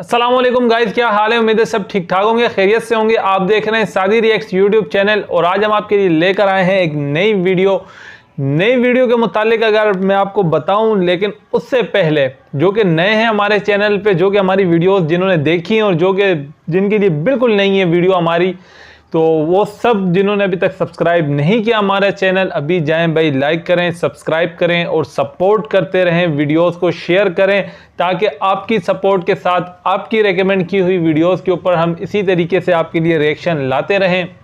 अस्सलाम वालेकुम गाइस, क्या हाल है। उम्मीद है सब ठीक ठाक होंगे, खैरियत से होंगे। आप देख रहे हैं सादी रिएक्ट्स यूट्यूब चैनल और आज हम आपके लिए लेकर आए हैं एक नई वीडियो के मुतालिक अगर मैं आपको बताऊं, लेकिन उससे पहले जो कि नए हैं हमारे चैनल पे, जो कि हमारी वीडियोस जिन्होंने देखी हैं और जो कि जिनके लिए बिल्कुल नई है वीडियो हमारी, तो वो सब जिन्होंने अभी तक सब्सक्राइब नहीं किया हमारा चैनल, अभी जाएं भाई, लाइक करें, सब्सक्राइब करें और सपोर्ट करते रहें। वीडियोस को शेयर करें ताकि आपकी सपोर्ट के साथ आपकी रेकमेंड की हुई वीडियोस के ऊपर हम इसी तरीके से आपके लिए रिएक्शन लाते रहें।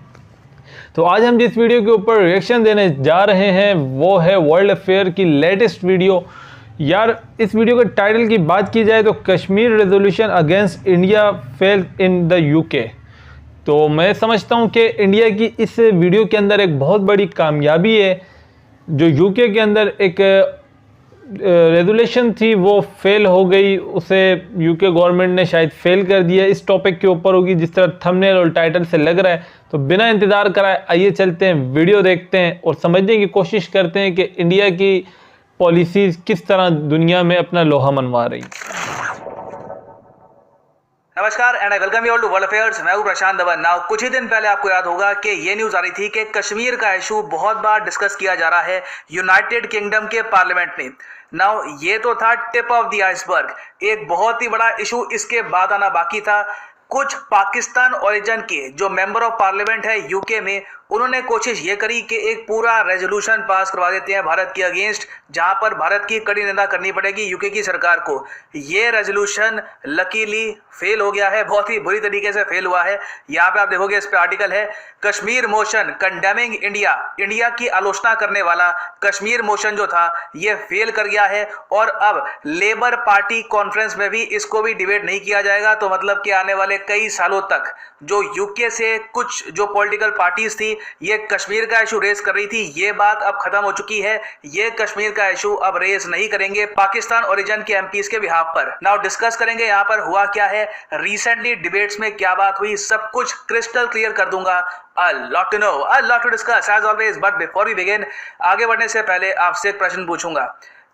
तो आज हम जिस वीडियो के ऊपर रिएक्शन देने जा रहे हैं वो है वर्ल्ड अफेयर की लेटेस्ट वीडियो। यार, इस वीडियो के टाइटल की बात की जाए तो Kashmir resolution against India fail in the UK. तो मैं समझता हूं कि इंडिया की इस वीडियो के अंदर एक बहुत बड़ी कामयाबी है। जो यूके के अंदर एक रेजोल्यूशन थी वो फेल हो गई, उसे यूके गवर्नमेंट ने शायद फेल कर दिया। इस टॉपिक के ऊपर होगी जिस तरह थंबनेल और टाइटल से लग रहा है। तो बिना इंतज़ार कराए आइए चलते हैं, वीडियो देखते हैं और समझने की कोशिश करते हैं कि इंडिया की पॉलिसीज़ किस तरह दुनिया में अपना लोहा मनवा रही। नमस्कार and I welcome you all to world affairs. मैं हूं प्रशांत धवन। नाउ कुछ ही दिन पहले आपको याद होगा कि ये न्यूज आ रही थी कि कश्मीर का इशू बहुत बार डिस्कस किया जा रहा है यूनाइटेड किंगडम के पार्लियामेंट में। नाउ ये तो था टिप ऑफ द आइसबर्ग, एक बहुत ही बड़ा इशू इसके बाद आना बाकी था। कुछ पाकिस्तान ओरिजिन के जो मेंबर ऑफ पार्लियामेंट है यूके में, उन्होंने कोशिश ये करी कि एक पूरा रेजोल्यूशन पास करवा देते हैं भारत के अगेंस्ट, जहां पर भारत की कड़ी निंदा करनी पड़ेगी यूके की सरकार को। ये रेजोल्यूशन लकीली फेल हो गया है, बहुत ही बुरी तरीके से फेल हुआ है। यहाँ पे आप देखोगे इस पे आर्टिकल है, Kashmir motion condemning India. India की आलोचना करने वाला कश्मीर मोशन जो था ये फेल कर गया है और अब लेबर पार्टी कॉन्फ्रेंस में भी इसको भी डिबेट नहीं किया जाएगा। तो मतलब कि आने वाले कई सालों तक जो यूके से कुछ जो पॉलिटिकल पार्टीज थी ये कश्मीर का इशू रेस कर रही थी, ये बात अब खत्म हो चुकी है। ये कश्मीर का इशू अब रेस नहीं करेंगे पाकिस्तान ओरिजिन के एमपीज के बिहाफ पर। नाउ डिस्कस करेंगे यहाँ पर हुआ क्या है, रिसेंटली डिबेट्स में क्या बात हुई, सब कुछ क्रिस्टल क्लियर कर दूंगा। A lot to know, a lot to discuss as always, but before we begin, आगे बढ़ने से पहले आपसे एक प्रश्न पूछूंगा।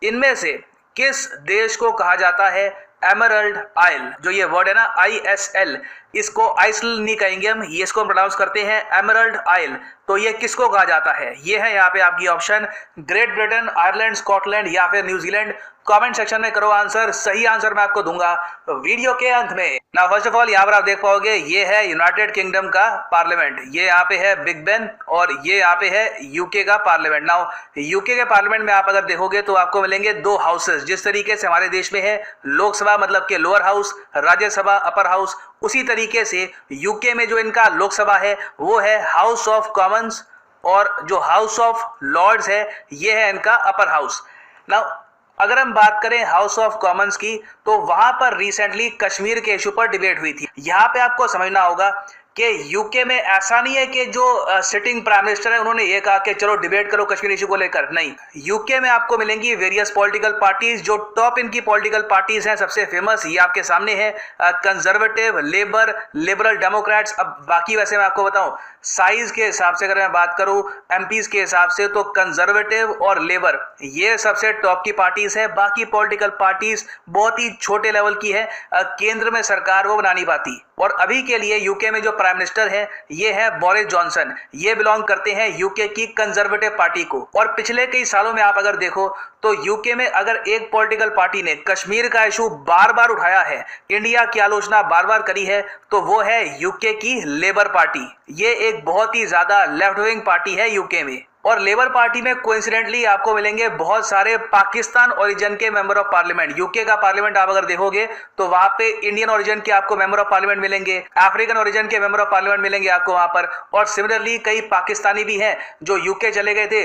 इनमें से किस देश को कहा जाता है एमरल्ड आइल? जो ये वर्ड है ना ISL, इसको आइसल नहीं कहेंगे हम, ये इसको प्रोनाउंस करते हैं एमरल्ड आइल। तो ये किसको कहा जाता है? ये है यहाँ पे आपकी option, great Britain, Ireland, Scotland या फिर न्यूजीलैंड। कमेंट सेक्शन में करो आंसर, सही आंसर मैं आपको दूंगा वीडियो के अंत में। ना फर्स्ट ऑफ ऑल यहाँ पर आप देख पाओगे ये है यूनाइटेड किंगडम का पार्लियामेंट, ये यहाँ पे है बिग बेन और ये यहाँ पे है यूके का पार्लियामेंट। नाउ यूके के पार्लियामेंट में आप अगर देखोगे तो आपको मिलेंगे दो हाउसेस। जिस तरीके से हमारे देश में है लोकसभा मतलब के lower house, Rajya Sabha upper house, उसी तरीके से यूके में जो इनका लोकसभा है वो है हाउस ऑफ कॉमन्स और जो हाउस ऑफ लॉर्ड्स है ये है इनका अपर हाउस। नाउ अगर हम बात करें हाउस ऑफ कॉमन्स की तो वहां पर रिसेंटली कश्मीर के इशू पर डिबेट हुई थी। यहां पे आपको समझना होगा कि यूके में ऐसा नहीं है कि जो सिटिंग प्राइम मिनिस्टर है उन्होंने ये कहा कि चलो डिबेट करो कश्मीर इशू को लेकर। नहीं, यूके में आपको मिलेंगी वेरियस पॉलिटिकल पार्टीज। जो टॉप इनकी पॉलिटिकल पार्टीज हैं, सबसे फेमस ये आपके सामने है कंजर्वेटिव, लेबर, लिबरल डेमोक्रेट्स। अब बाकी वैसे मैं आपको बताऊं साइज के हिसाब से अगर मैं बात करूं एमपीज के हिसाब से तो कंजर्वेटिव और लेबर ये सबसे टॉप की पार्टीज है। बाकी पॉलिटिकल पार्टीज बहुत ही छोटे लेवल की है, केंद्र में सरकार वो बना नहीं पाती। और अभी के लिए यूके में जो प्राइम मिनिस्टर है ये है बोरिस जॉनसन, ये बिलोंग करते हैं यूके की कंजर्वेटिव पार्टी को। और पिछले कई सालों में आप अगर देखो तो यूके में अगर एक पॉलिटिकल पार्टी ने कश्मीर का इशू बार बार उठाया है, इंडिया की आलोचना बार बार करी है, तो वो है यूके की लेबर पार्टी। ये एक बहुत ही ज्यादा लेफ्ट विंग पार्टी है यूके में। और लेबर पार्टी में कोइंसिडेंटली आपको मिलेंगे बहुत सारे पाकिस्तान ओरिजिन के मेंबर ऑफ पार्लियामेंट। यूके का पार्लियामेंट आप अगर देखोगे तो वहां पे इंडियन ओरिजिन के आपको मेंबर ऑफ पार्लियामेंट मिलेंगे, अफ्रीकन ओरिजिन के मेंबर ऑफ पार्लियामेंट मिलेंगे आपको वहां पर। और सिमिलरली कई पाकिस्तानी भी हैं जो यूके चले गए थे,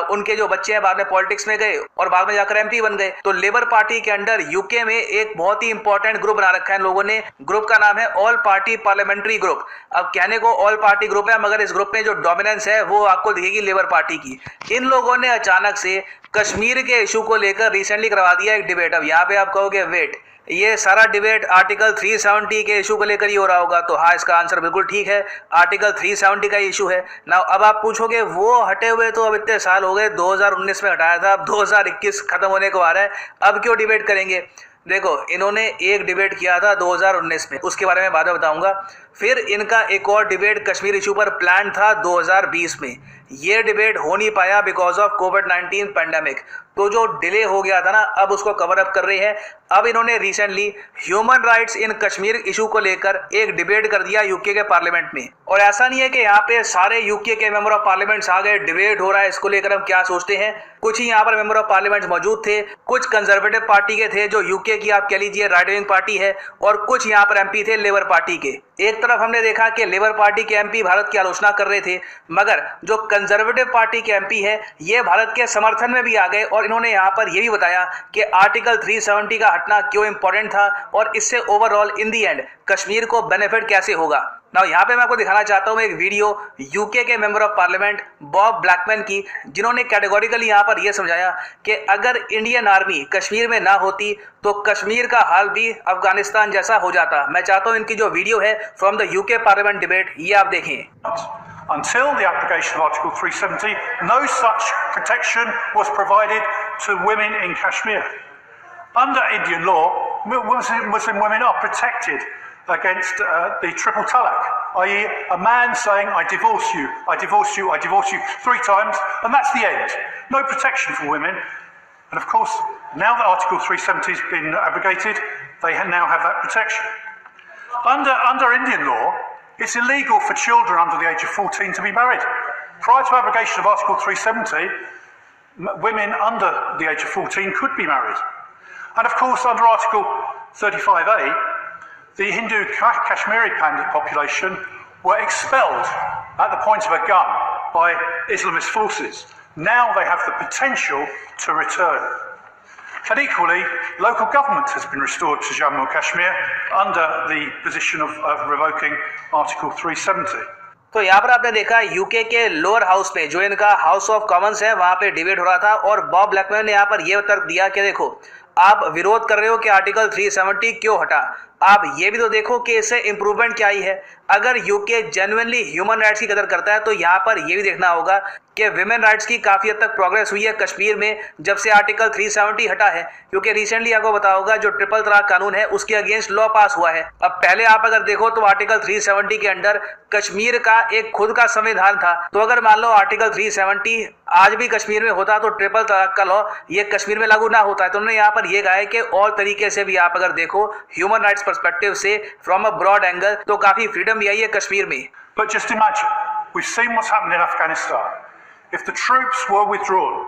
उनके जो बच्चे हैं बाद में पॉलिटिक्स में गए और बाद में जाकर एमपी बन गए। तो लेबर पार्टी के अंडर यूके में एक बहुत ही इंपॉर्टेंट ग्रुप बना रखा है इन लोगों ने। ग्रुप का नाम है ऑल पार्टी पार्लियामेंट्री ग्रुप। अब कहने को ऑल पार्टी ग्रुप है मगर इस ग्रुप में जो डोमिनेंस है वो आपको दिखेगी लेबर पार्टी की। इन लोगों ने अचानक से कश्मीर के इशू को लेकर रिसेंटली करवा दिया एक डिबेट। अब यहाँ पे आप कहोगे वेट, ये सारा डिबेट आर्टिकल 370 के इशू को लेकर ही हो रहा होगा। तो हाँ, इसका आंसर बिल्कुल ठीक है, आर्टिकल 370 का इशू है ना। अब आप पूछोगे वो हटे हुए तो अब इतने साल हो गए, 2019 में हटाया था, अब 2021 खत्म होने को आ रहा है, अब क्यों डिबेट करेंगे। देखो, इन्होंने एक डिबेट किया था 2019 में, उसके बारे में बाद में बताऊंगा। फिर इनका एक और डिबेट कश्मीर इशू पर प्लान था 2020 में। ये डिबेट हो नहीं पाया बिकॉज ऑफ कोविड-19 पैंडेमिक। तो जो डिले हो गया था ना, अब उसको कवर अप कर रहे हैं। अब इन्होंने रिसेंटली ह्यूमन राइट्स इन कश्मीर इशू को लेकर एक डिबेट कर दिया यूके के पार्लियामेंट में। और ऐसा नहीं है कि यहाँ पे सारे यूके के मेंबर ऑफ पार्लियामेंट्स आ गए, डिबेट हो रहा है, इसको लेकर हम क्या सोचते हैं। कुछ ही यहाँ पर मेंबर ऑफ पार्लियामेंट मौजूद थे, कुछ कंजर्वेटिव पार्टी के थे जो यूके की आप कह लीजिए राइट विंग पार्टी है, और कुछ यहाँ पर एमपी थे लेबर पार्टी के। एक तरफ हमने देखा कि लेबर पार्टी के एमपी भारत की आलोचना कर रहे थे, मगर जो कंजर्वेटिव पार्टी के एमपी है ये भारत के समर्थन में भी आ गए, और इन्होंने यहाँ पर यह भी बताया कि आर्टिकल 370 का हटना क्यों इंपॉर्टेंट था और इससे overall in the and Kashmir को बेनिफिट कैसे होगा। नाउ यहाँ पे मैं आपको दिखाना चाहता हूँ एक वीडियो यूके के member of parliament Bob Blackman की, जिन्होंने कैटेगोरिकली यहाँ पर यह समझाया कि अगर इंडियन आर्मी कश्मीर में ना होती तो कश्मीर का हाल भी अफगानिस्तान जैसा हो जाता। मैं चाहता हूँ इनकी जो वीडियो है from the UK parliament debate, ये आप देखें। Until the application of Article 370, no such protection was provided to women in Kashmir. Under Indian law, Muslim women are protected against the triple talaq, i.e. a man saying, I divorce you, I divorce you, I divorce you 3 times, and that's the end. No protection for women. And of course, now that Article 370 has been abrogated, they now have that protection. Under Indian law, it's illegal for children under the age of 14 to be married. Prior to abrogation of Article 370, women under the age of 14 could be married. And of course, under Article 35A, the Hindu Kashmiri Pandit population were expelled at the point of a gun by Islamist forces. Now they have the potential to return. And equally, local government has been restored to Jammu and Kashmir under the position of revoking Article 370. तो यहाँ पर आपने देखा UK के lower house में, जो इनका house of Commons है, वहां पे डिबेट हो रहा था, और बॉब ब्लैकमैन ने यहाँ पर यह तर्क दिया कि देखो, आप विरोध कर रहे हो कि आर्टिकल 370 क्यों हटा, आप ये भी तो देखो कि इससे इंप्रूवमेंट क्या आई है। अगर यूके जेन्युइनली ह्यूमन राइट्स की कदर करता है तो यहाँ पर ये भी देखना होगा कि विमेन राइट्स की काफ़ी हद तक प्रोग्रेस हुई है कश्मीर में जब से आर्टिकल 370 हटा है। क्योंकि रिसेंटली आपको बताया होगा जो ट्रिपल तलाक कानून है उसके अगेंस्ट लॉ पास हुआ है। अब पहले आप अगर देखो तो आर्टिकल 370 के अंडर कश्मीर का एक खुद का संविधान था। तो अगर मान लो आर्टिकल 370 आज भी कश्मीर में होता तो ट्रिपल तलाक का लॉ ये कश्मीर में लागू ना होता है। तो उन्होंने यहाँ पर यह कहा है कि और तरीके से भी आप अगर देखो ह्यूमन राइट्स पर्सपेक्टिव से फ्रॉम अ ब्रॉड एंगल तो काफी फ्रीडम भी आई है कश्मीर में। But just imagine, we've seen what's happened in Afghanistan. If the troops were withdrawn,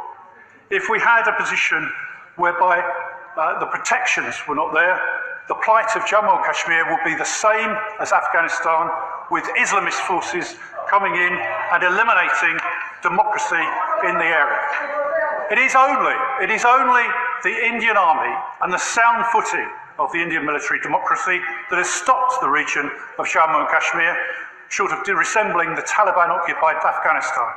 if we had a position whereby the protections were not there, the plight of Jammu and Kashmir would be the same as Afghanistan, with Islamist forces coming in and eliminating democracy in the area. It is only the Indian Army and the sound footing of the Indian military democracy that has stopped the region of Jammu and Kashmir, short of resembling the Taliban-occupied Afghanistan.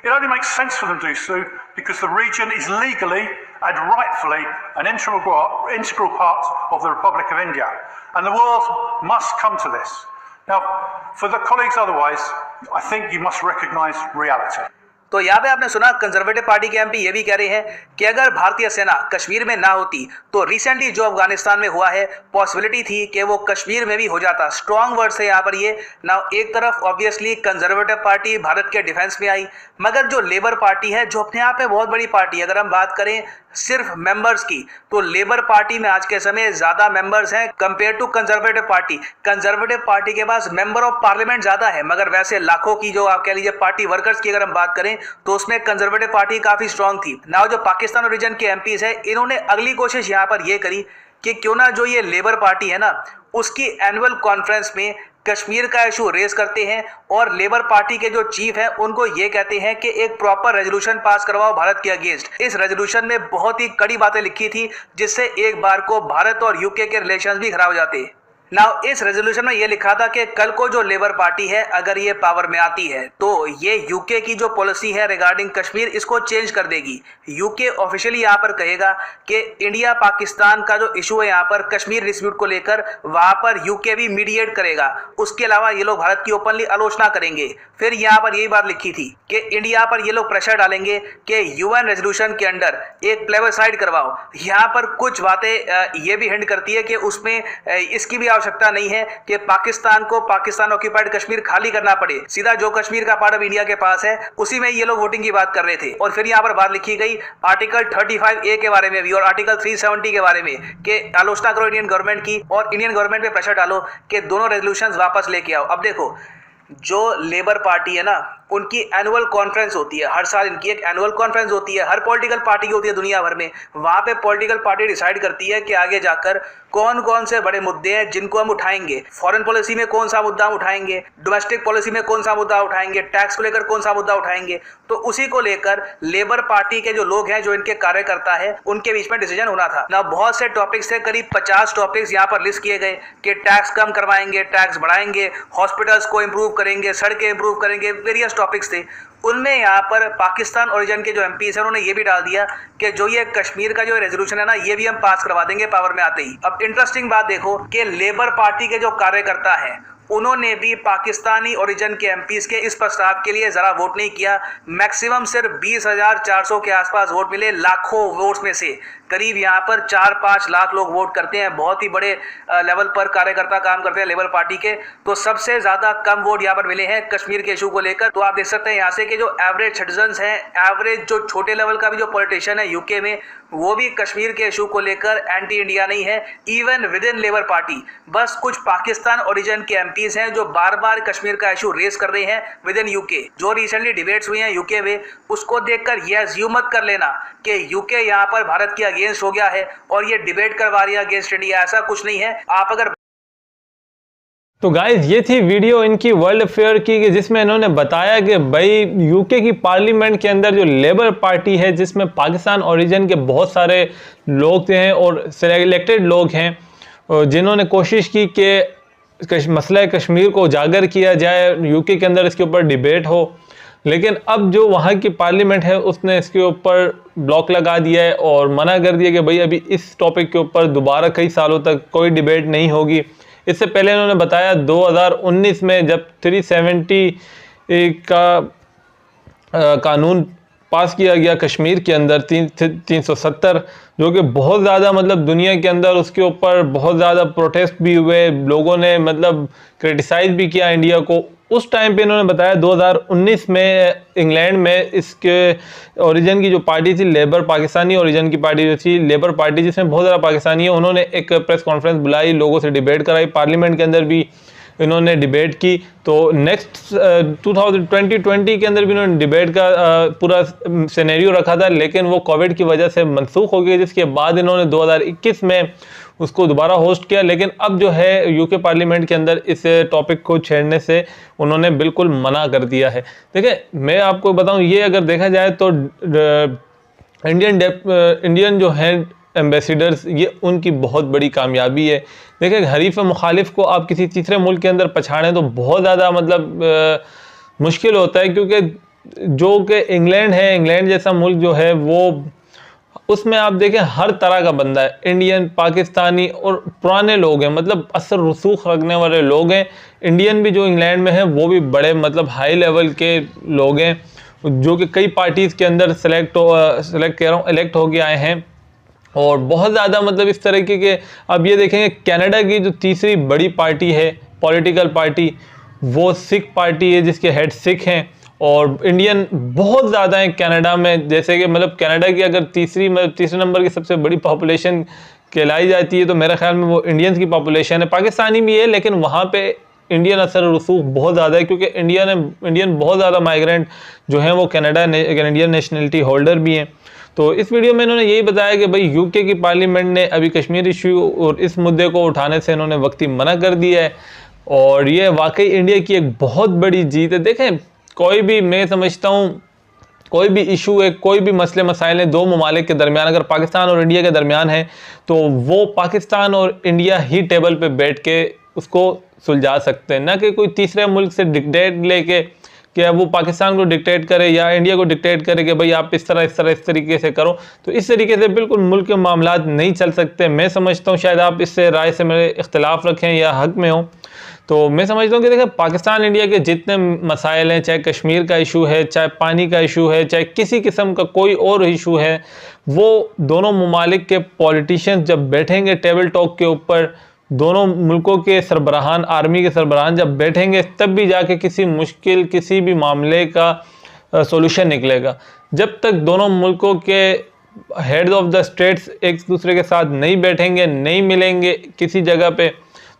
It only makes sense for them to do so because the region is legally and rightfully an integral part of the Republic of India, and the world must come to this. Now, for the colleagues otherwise, I think you must recognise reality. तो यहाँ पे आपने सुना conservative Party के MP ये भी कह रहे हैं कि अगर भारतीय सेना कश्मीर में ना होती तो रिसेंटली जो अफगानिस्तान में हुआ है पॉसिबिलिटी थी कि वो कश्मीर में भी हो जाता। स्ट्रॉन्ग वर्ड्स है यहाँ पर ये ना। एक तरफ ऑब्वियसली कंजर्वेटिव पार्टी भारत के डिफेंस में आई, मगर जो लेबर पार्टी है जो अपने आप में बहुत बड़ी पार्टी, अगर हम बात करें सिर्फ मेंबर्स की तो लेबर पार्टी में आज के समय ज्यादा मेंबर्स हैं compare to Conservative Party. Conservative Party के पास मेंबर ऑफ पार्लियामेंट ज्यादा है, मगर वैसे लाखों की जो आप कह लीजिए पार्टी वर्कर्स की अगर हम बात करें तो उसमें कंजर्वेटिव पार्टी काफी स्ट्रांग थी। ना जो पाकिस्तान और रीजन के एमपीज है इन्होंने अगली कोशिश यहाँ पर यह करी कि क्यों ना जो ये लेबर पार्टी है ना उसकी एनुअल कॉन्फ्रेंस में कश्मीर का इशू रेज करते हैं और लेबर पार्टी के जो चीफ हैं उनको ये कहते हैं कि एक प्रॉपर रेजोल्यूशन पास करवाओ भारत के अगेंस्ट। इस रेजोल्यूशन में बहुत ही कड़ी बातें लिखी थी जिससे एक बार को भारत और यूके के रिलेशंस भी खराब हो जाते। नाउ इस रेजोल्यूशन में ये लिखा था कि कल को जो लेबर पार्टी है अगर ये पावर में आती है तो ये यूके की जो पॉलिसी है रिगार्डिंग कश्मीर इसको चेंज कर देगी। यूके ऑफिशियली यहाँ पर कहेगा कि इंडिया पाकिस्तान का जो इशू है यहाँ पर कश्मीर डिस्प्यूट को लेकर वहाँ पर यूके भी मीडिएट करेगा। उसके अलावा ये लोग भारत की ओपनली आलोचना करेंगे। फिर यहाँ पर यही बात लिखी थी कि इंडिया पर ये लोग प्रेशर डालेंगे कि यूएन रेजोल्यूशन के अंडर एक प्लेबसाइड करवाओ। यहाँ पर कुछ बातें ये भी हिंट करती है कि उसमें इसकी भी आवश्यकता नहीं है कि पाकिस्तान को पाकिस्तान ऑक्यूपाइड कश्मीर खाली करना पड़े। सीधा जो कश्मीर का पार्ट ऑफ इंडिया के पास है उसी में ये लोग वोटिंग की बात कर रहे थे। और फिर यहाँ पर बात लिखी गई आर्टिकल 35A के बारे में भी और आर्टिकल 370 के बारे में कि आलोचना करो इंडियन गवर्नमेंट की और इंडियन गवर्नमेंट पे प्रेशर डालो कि दोनों रेजोल्यूशंस वापस लेके आओ। अब देखो, जो लेबर पार्टी है ना उनकी एनुअल कॉन्फ्रेंस होती है, हर साल इनकी एक एनुअल कॉन्फ्रेंस होती है, हर पॉलिटिकल पार्टी की होती है दुनिया भर में। वहाँ पे पॉलिटिकल पार्टी डिसाइड करती है कि आगे जाकर कौन कौन से बड़े मुद्दे हैं जिनको हम उठाएंगे। फॉरेन पॉलिसी में कौन सा मुद्दा हम उठाएंगे, डोमेस्टिक पॉलिसी में कौन सा मुद्दा उठाएंगे, टैक्स को लेकर कौन सा मुद्दा उठाएंगे। तो उसी को लेकर लेबर पार्टी के जो लोग हैं, जो इनके कार्यकर्ता है, उनके बीच में डिसीजन होना था ना। बहुत से टॉपिक्स थे, करीब 50 टॉपिक्स यहाँ पर लिस्ट किए गए कि टैक्स कम करवाएंगे, टैक्स बढ़ाएंगे, हॉस्पिटल्स को इंप्रूव करेंगे, सड़कें इंप्रूव करेंगे, वेरियस टॉपिक्स थे। उनमें यहाँ पर पाकिस्तान ओरिजिन के जो एमपीज हैं उन्होंने ये भी डाल दिया कि जो ये कश्मीर का जो रेजोल्यूशन है ना ये भी हम पास करवा देंगे पावर में आते ही। अब इंटरेस्टिंग बात देखो कि लेबर पार्टी के जो कार्यकर्ता हैं उन्होंने भी पाकिस्तानी ओरिजिन के एमपीज के इस प्रस्ताव के लिए जरा वोट नहीं किया। मैक्सिमम सिर्फ 20,400 के आसपास वोट मिले लाखों वोट्स में से। करीब यहाँ पर 4-5 लाख लोग वोट करते हैं, बहुत ही बड़े लेवल पर कार्यकर्ता काम करते हैं लेबर पार्टी के। तो सबसे ज्यादा कम वोट यहाँ पर मिले हैं कश्मीर के इशू को लेकर। तो आप देख सकते हैं यहाँ से कि जो एवरेज सिटीजन्स हैं, एवरेज जो छोटे लेवल का भी जो पॉलिटिशियन है यूके में, वो भी कश्मीर के इशू को लेकर एंटी इंडिया नहीं है। Even with in labour party बस कुछ पाकिस्तान ओरिजिन के एमपीज हैं जो बार बार कश्मीर का इशू रेस कर रहे हैं विद इन यूके। जो रिसेंटली डिबेट्स हुई हैं यूके में, उसको देखकर ये अज्यूम मत कर लेना कि यूके यहाँ पर भारत के अगेंस्ट हो गया है और ये डिबेट करवा रही है अगेंस्ट इंडिया। ऐसा कुछ नहीं है। आप अगर तो गाइज ये थी वीडियो इनकी वर्ल्ड अफेयर की, जिसमें इन्होंने बताया कि भाई यूके की पार्लियामेंट के अंदर जो लेबर पार्टी है, जिसमें पाकिस्तान ओरिजिन के बहुत सारे लोग हैं और सिलेक्टेड लोग हैं, जिन्होंने कोशिश की कि मसला कश्मीर को उजागर किया जाए, यूके के अंदर इसके ऊपर डिबेट हो। लेकिन अब जो वहाँ की पार्लियामेंट है उसने इसके ऊपर ब्लॉक लगा दिया है और मना कर दिया कि भाई अभी इस टॉपिक के ऊपर दोबारा कई सालों तक कोई डिबेट नहीं होगी। इससे पहले इन्होंने बताया 2019 में जब 370 का कानून पास किया गया कश्मीर के अंदर 370, जो कि बहुत ज़्यादा मतलब दुनिया के अंदर उसके ऊपर बहुत ज़्यादा प्रोटेस्ट भी हुए, लोगों ने मतलब क्रिटिसाइज भी किया इंडिया को। उस टाइम पे इन्होंने बताया 2019 में इंग्लैंड में इसके ओरिजिन की जो पार्टी थी, लेबर, पाकिस्तानी ओरिजिन की पार्टी जो थी लेबर पार्टी, जिसमें बहुत ज़्यादा पाकिस्तानी है, उन्होंने एक प्रेस कॉन्फ्रेंस बुलाई, लोगों से डिबेट कराई, पार्लियामेंट के अंदर भी इन्होंने डिबेट की। तो नेक्स्ट 2020 के अंदर भी इन्होंने डिबेट का पूरा सिनेरियो रखा था, लेकिन वो कोविड की वजह से मनसूख हो गई, जिसके बाद इन्होंने 2021 में उसको दोबारा होस्ट किया। लेकिन अब जो है यूके पार्लियामेंट के अंदर इस टॉपिक को छेड़ने से उन्होंने बिल्कुल मना कर दिया है। देखिए मैं आपको बताऊं, ये अगर देखा जाए तो इंडियन जो हैं एम्बेसडर्स, ये उनकी बहुत बड़ी कामयाबी है। देखिए हरीफ मुखालिफ को आप किसी तीसरे मुल्क के अंदर पछाड़ें तो बहुत ज़्यादा मतलब मुश्किल होता है, क्योंकि जो कि इंग्लैंड है, इंग्लैंड जैसा मुल्क जो है वो, उसमें आप देखें हर तरह का बंदा है, इंडियन, पाकिस्तानी और पुराने लोग हैं, मतलब असर रसूख रखने वाले लोग हैं। इंडियन भी जो इंग्लैंड में है वो भी बड़े मतलब हाई लेवल के लोग हैं, जो कि कई पार्टीज़ के अंदर इलेक्ट होके आए हैं। और बहुत ज़्यादा मतलब इस तरह के अब ये देखेंगे कनाडा की जो तीसरी बड़ी पार्टी है, पॉलिटिकल पार्टी, वो सिख पार्टी है, जिसके हेड सिख हैं। और इंडियन बहुत ज़्यादा है कनाडा में, जैसे कि मतलब कनाडा की अगर तीसरे नंबर की सबसे बड़ी पॉपुलेशन कहलाई जाती है तो मेरे ख्याल में वो इंडियंस की पॉपुलेशन है। पाकिस्तानी भी है, लेकिन वहाँ पे इंडियन असर रसूख बहुत ज़्यादा है, क्योंकि इंडियन बहुत ज़्यादा माइग्रेंट जो हैं वो कैनेडियन नेशनलिटी होल्डर भी हैं। तो इस वीडियो में इन्होंने यही बताया कि भाई यूके की पार्लियामेंट ने अभी कश्मीर इशू और इस मुद्दे को उठाने से इन्होंने वक्ती मना कर दिया है, और ये वाकई इंडिया की एक बहुत बड़ी जीत है। देखें कोई भी, मैं समझता हूँ कोई भी इशू है, कोई भी मसले मसाइल हैं दो ममालिक के दरमियान, अगर पाकिस्तान और इंडिया के दरमियान है तो वो पाकिस्तान और इंडिया ही टेबल पे बैठ के उसको सुलझा सकते हैं, ना कि कोई तीसरे मुल्क से डिक्टेट लेके कि वो पाकिस्तान को डिक्टेट करे या इंडिया को डिक्टेट करे कि भाई आप इस तरीके से करो। तो इस तरीके से बिल्कुल मुल्क के मामलात नहीं चल सकते। मैं समझता हूँ, शायद आप इससे राय से मेरे इख्तिलाफ रखें या हक में हो, तो मैं समझता हूँ कि देखिए पाकिस्तान इंडिया के जितने मसाइल हैं, चाहे कश्मीर का इशू है, चाहे पानी का इशू है, चाहे किसी किस्म का कोई और इशू है, वो दोनों ममालिक के पॉलिटिशियंस जब बैठेंगे टेबल टॉक के ऊपर, दोनों मुल्कों के सरबराहान, आर्मी के सरबराहान जब बैठेंगे, तब भी जाके किसी मुश्किल किसी भी मामले का सॉल्यूशन निकलेगा। जब तक दोनों मुल्कों के हेड्स ऑफ द स्टेट्स एक दूसरे के साथ नहीं बैठेंगे, नहीं मिलेंगे किसी जगह पे,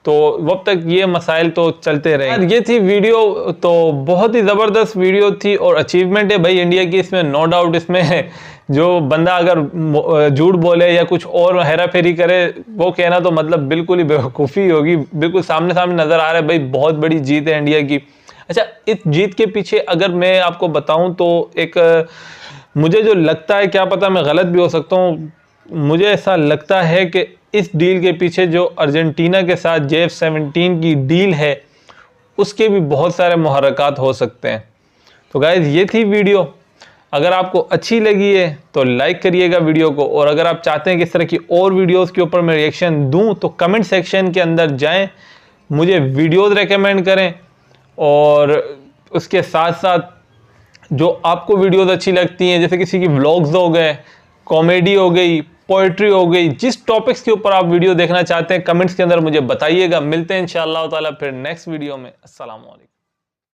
तो वब तक ये मसाइल तो चलते रहेंगे। ये थी वीडियो, तो बहुत ही ज़बरदस्त वीडियो थी और अचीवमेंट है भाई इंडिया की, इसमें नो डाउट। इसमें जो बंदा अगर झूठ बोले या कुछ और हेरा फेरी करे, वो कहना तो मतलब बिल्कुल ही बेवकूफ़ी होगी। बिल्कुल सामने सामने नज़र आ रहा है भाई, बहुत बड़ी जीत है इंडिया की। अच्छा, इस जीत के पीछे अगर मैं आपको बताऊं तो एक मुझे जो लगता है, क्या पता मैं गलत भी हो सकता हूँ, मुझे ऐसा लगता है कि इस डील के पीछे जो अर्जेंटीना के साथ JF-17 की डील है, उसके भी बहुत सारे मुहर्रकात हो सकते हैं। तो गाइज़, ये थी वीडियो। अगर आपको अच्छी लगी है तो लाइक करिएगा वीडियो को, और अगर आप चाहते हैं कि इस तरह की और वीडियोस के ऊपर मैं रिएक्शन दूं तो कमेंट सेक्शन के अंदर जाएं, मुझे वीडियोस रेकमेंड करें, और उसके साथ साथ जो आपको वीडियोस अच्छी लगती हैं, जैसे किसी की व्लॉग्स हो गए, कॉमेडी हो गई, पोइट्री हो गई, जिस टॉपिक्स के ऊपर आप वीडियो देखना चाहते हैं कमेंट्स के अंदर मुझे बताइएगा। मिलते हैं इंशाअल्लाह ताला फिर नेक्स्ट वीडियो में। अस्सलाम वालेकुम।